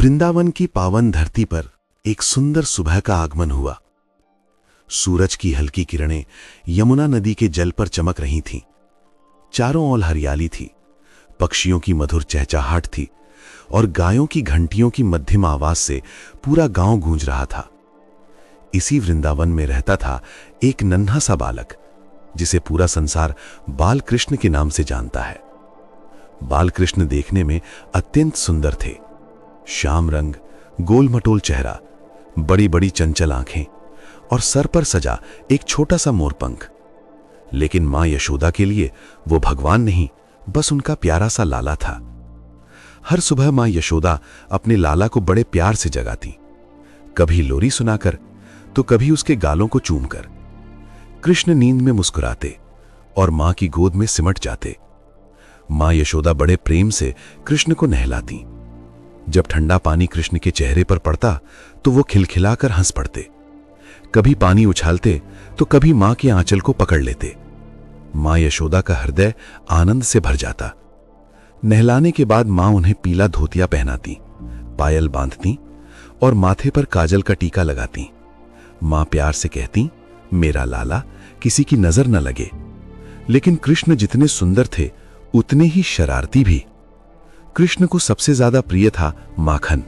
वृंदावन की पावन धरती पर एक सुंदर सुबह का आगमन हुआ। सूरज की हल्की किरणें यमुना नदी के जल पर चमक रही थीं। चारों ओर हरियाली थी, पक्षियों की मधुर चहचहाहट थी और गायों की घंटियों की मध्यम आवाज से पूरा गांव गूंज रहा था। इसी वृंदावन में रहता था एक नन्हा सा बालक, जिसे पूरा संसार बाल कृष्ण के नाम से जानता है। बाल कृष्ण देखने में अत्यंत सुंदर थे। श्याम रंग, गोल मटोल चेहरा, बड़ी बड़ी चंचल आंखें और सर पर सजा एक छोटा सा मोरपंख। लेकिन मां यशोदा के लिए वो भगवान नहीं, बस उनका प्यारा सा लाला था। हर सुबह मां यशोदा अपने लाला को बड़े प्यार से जगाती, कभी लोरी सुनाकर तो कभी उसके गालों को चूमकर। कृष्ण नींद में मुस्कुराते और मां की गोद में सिमट जाते। मां यशोदा बड़े प्रेम से कृष्ण को नहलाती। जब ठंडा पानी कृष्ण के चेहरे पर पड़ता तो वो खिलखिलाकर हंस पड़ते। कभी पानी उछालते तो कभी मां के आंचल को पकड़ लेते। मां यशोदा का हृदय आनंद से भर जाता। नहलाने के बाद मां उन्हें पीला धोतिया पहनाती, पायल बांधती और माथे पर काजल का टीका लगाती। मां प्यार से कहती, मेरा लाला, किसी की नजर न लगे। लेकिन कृष्ण जितने सुंदर थे उतने ही शरारती भी। कृष्ण को सबसे ज्यादा प्रिय था माखन।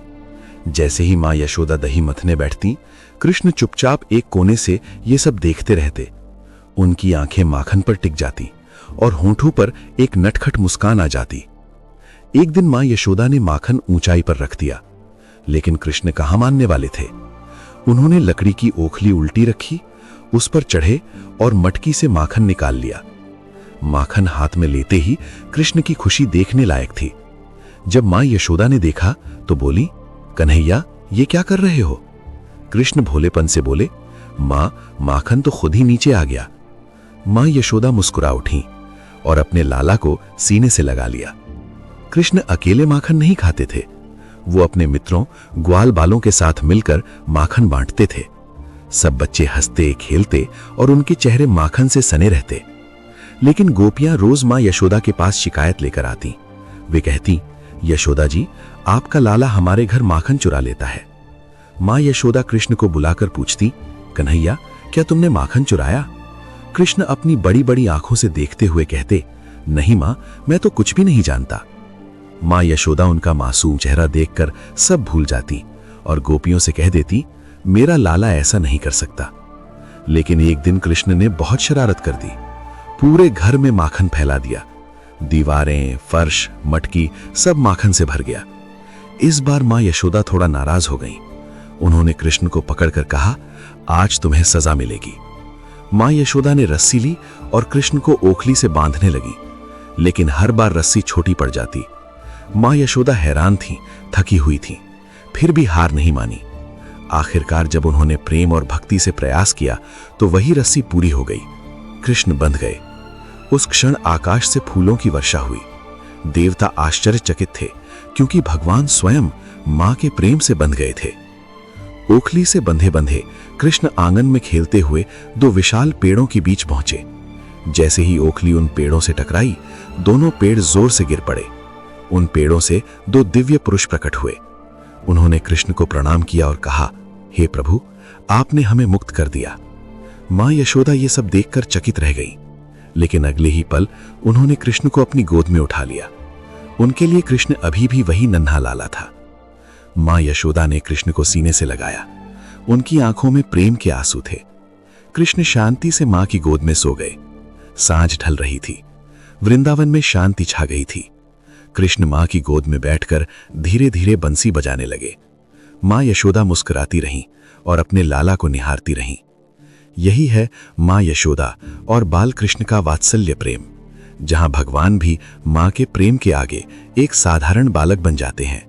जैसे ही मां यशोदा दही मथने बैठती, कृष्ण चुपचाप एक कोने से ये सब देखते रहते। उनकी आंखें माखन पर टिक जाती और होंठों पर एक नटखट मुस्कान आ जाती। एक दिन मां यशोदा ने माखन ऊंचाई पर रख दिया, लेकिन कृष्ण कहां मानने वाले थे। उन्होंने लकड़ी की ओखली उल्टी रखी, उस पर चढ़े और मटकी से माखन निकाल लिया। माखन हाथ में लेते ही कृष्ण की खुशी देखने लायक थी। जब मां यशोदा ने देखा तो बोली, कन्हैया, ये क्या कर रहे हो? कृष्ण भोलेपन से बोले, मां, माखन तो खुद ही नीचे आ गया। मां यशोदा मुस्कुरा उठी और अपने लाला को सीने से लगा लिया। कृष्ण अकेले माखन नहीं खाते थे, वो अपने मित्रों ग्वाल बालों के साथ मिलकर माखन बांटते थे। सब बच्चे हंसते खेलते और उनके चेहरे माखन से सने रहते। लेकिन गोपियां रोज मां यशोदा के पास शिकायत लेकर आती। वे कहती, यशोदा जी, आपका लाला हमारे घर माखन चुरा लेता है। मां यशोदा कृष्ण को बुलाकर पूछती, कन्हैया, क्या तुमने माखन चुराया? कृष्ण अपनी बड़ी बड़ी आंखों से देखते हुए कहते, नहीं मां, मैं तो कुछ भी नहीं जानता। मां यशोदा उनका मासूम चेहरा देखकर सब भूल जाती और गोपियों से कह देती, मेरा लाला ऐसा नहीं कर सकता। लेकिन एक दिन कृष्ण ने बहुत शरारत कर दी। पूरे घर में माखन फैला दिया। दीवारें, फर्श, मटकी सब माखन से भर गया। इस बार मां यशोदा थोड़ा नाराज हो गईं। उन्होंने कृष्ण को पकड़कर कहा, आज तुम्हें सजा मिलेगी। मां यशोदा ने रस्सी ली और कृष्ण को ओखली से बांधने लगी, लेकिन हर बार रस्सी छोटी पड़ जाती। मां यशोदा हैरान थीं, थकी हुई थीं, फिर भी हार नहीं मानी। आखिरकार जब उन्होंने प्रेम और भक्ति से प्रयास किया तो वही रस्सी पूरी हो गई। कृष्ण बंध गए। उस क्षण आकाश से फूलों की वर्षा हुई। देवता आश्चर्यचकित थे, क्योंकि भगवान स्वयं मां के प्रेम से बंध गए थे। ओखली से बंधे बंधे कृष्ण आंगन में खेलते हुए दो विशाल पेड़ों के बीच पहुंचे। जैसे ही ओखली उन पेड़ों से टकराई, दोनों पेड़ जोर से गिर पड़े। उन पेड़ों से दो दिव्य पुरुष प्रकट हुए। उन्होंने कृष्ण को प्रणाम किया और कहा, हे प्रभु, आपने हमें मुक्त कर दिया। मां यशोदा ये सब देखकर चकित रह गई, लेकिन अगले ही पल उन्होंने कृष्ण को अपनी गोद में उठा लिया। उनके लिए कृष्ण अभी भी वही नन्हा लाला था। मां यशोदा ने कृष्ण को सीने से लगाया। उनकी आंखों में प्रेम के आंसू थे। कृष्ण शांति से मां की गोद में सो गए। सांझ ढल रही थी। वृंदावन में शांति छा गई थी। कृष्ण मां की गोद में बैठकर धीरे धीरे बंसी बजाने लगे। मां यशोदा मुस्कुराती रहीं और अपने लाला को निहारती रहीं। यही है मां यशोदा और बाल कृष्ण का वात्सल्य प्रेम, जहां भगवान भी मां के प्रेम के आगे एक साधारण बालक बन जाते हैं।